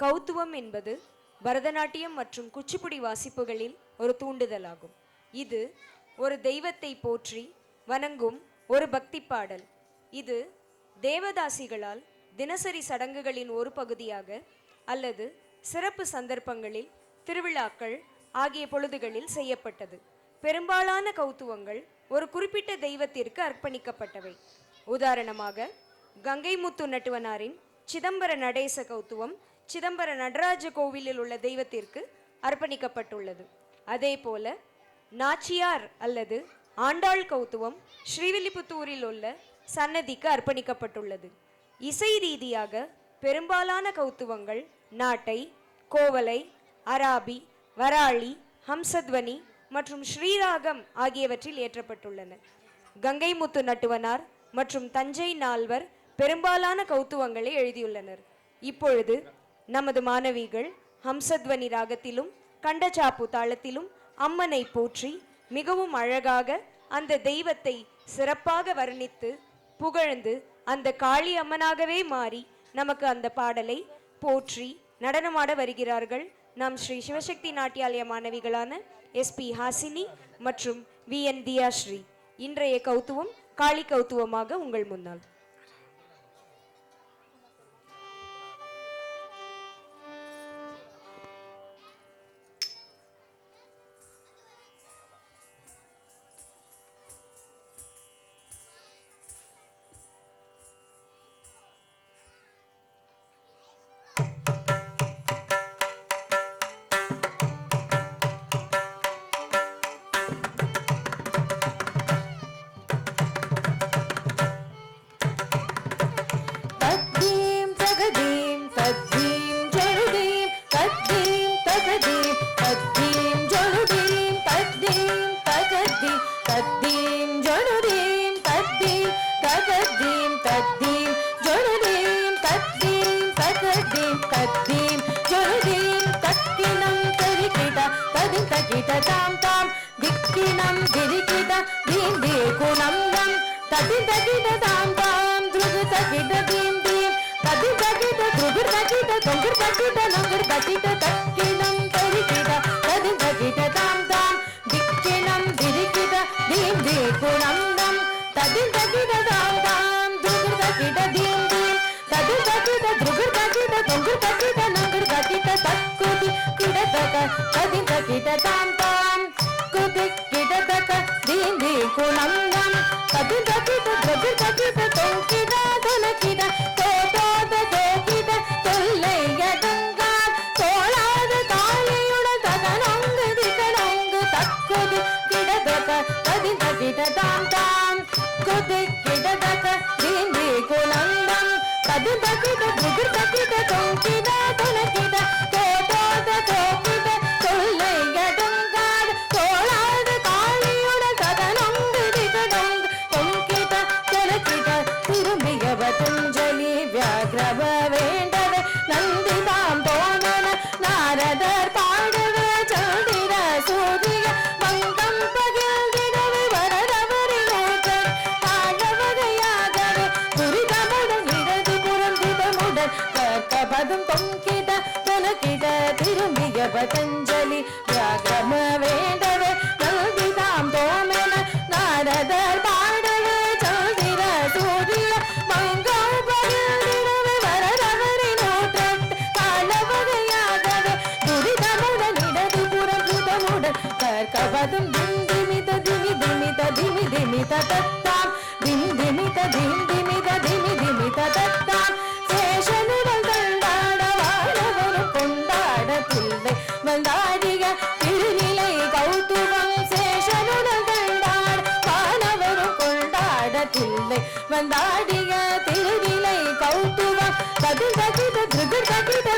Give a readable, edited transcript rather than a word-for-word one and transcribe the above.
கௌத்துவம் என்பது பரதநாட்டியம் மற்றும் குச்சிப்புடி வாசிப்புகளில் ஒரு தூண்டுதலாகும். இது ஒரு தெய்வத்தை போற்றி வணங்கும் ஒரு பக்தி பாடல். இது தேவதாசிகளால் தினசரி சடங்குகளின் ஒரு பகுதியாக அல்லது சிறப்பு சந்தர்ப்பங்களில், திருவிழாக்கள் ஆகிய பொழுதுகளில் செய்யப்பட்டது. பெரும்பாலான கௌத்துவங்கள் ஒரு குறிப்பிட்ட தெய்வத்திற்கு அர்ப்பணிக்கப்பட்டவை. உதாரணமாக, கங்கை முத்து நட்டுவனாரின் சிதம்பர நடேச கௌத்துவம் சிதம்பர நடராஜ கோவிலில் உள்ள தெய்வத்திற்கு அர்ப்பணிக்கப்பட்டுள்ளது. அதே போல நாச்சியார் அல்லது ஆண்டாள் கௌத்துவம் ஸ்ரீவில்லிபுத்தூரில் உள்ள சன்னதிக்கு அர்ப்பணிக்கப்பட்டுள்ளது. இசை ரீதியாக பெரும்பாலான கௌத்துவங்கள் நாட்டை, கோவலை, அராபி, வராளி, ஹம்சத்வனி மற்றும் ஸ்ரீராகம் ஆகியவற்றில் ஏற்றப்பட்டுள்ளன. கங்கை முத்து நட்டுவனார் மற்றும் தஞ்சை நால்வர் பெரும்பாலான கௌத்துவங்களை எழுதியுள்ளனர். இப்பொழுது நமது மாணவிகள் ஹம்சத்வனி ராகத்திலும் கண்டச்சாப்பு தாளத்திலும் அம்மனை போற்றி மிகவும் அழகாக அந்த தெய்வத்தை சிறப்பாக வர்ணித்து புகழ்ந்து அந்த காளி அம்மனாகவே மாறி நமக்கு அந்த பாடலை போற்றி நடனமாட வருகிறார்கள். நாம் ஸ்ரீ சிவசக்தி நாட்டியாலய மாணவிகளான SP ஹாசினி மற்றும் VN தியாஸ்ரீ. இன்றைய கௌத்துவம் காளி கௌத்துவமாக உங்கள் முன்னால். பதஞ்சலி வியாகிரம வேண்டவே நல்கிதாம் தோமென நாரதர் பாடவே சந்திர சூரிய மங்கம் பகிர்ந்திடவே வரதவரி நூற்றெட்டு காலவகையாகவே துரிதமுடன் இடது புறம் சுதமுடன் கற்பதும் திமித திமி திமித திமி திமித தத்தாம் திமித திமித திமி திமித தத்தாம் சேஷனுடன் கண்டாட வாழவரும் கொண்டாட தில்லை வந்தாடிக திருநிலை கௌத்துவம் சேஷனுடன் கண்டாட வாழவரும் கொண்டாட தில்லை வந்தாடிக திருநிலை கௌத்துவம் கதிர் கதித திருகிர் கதித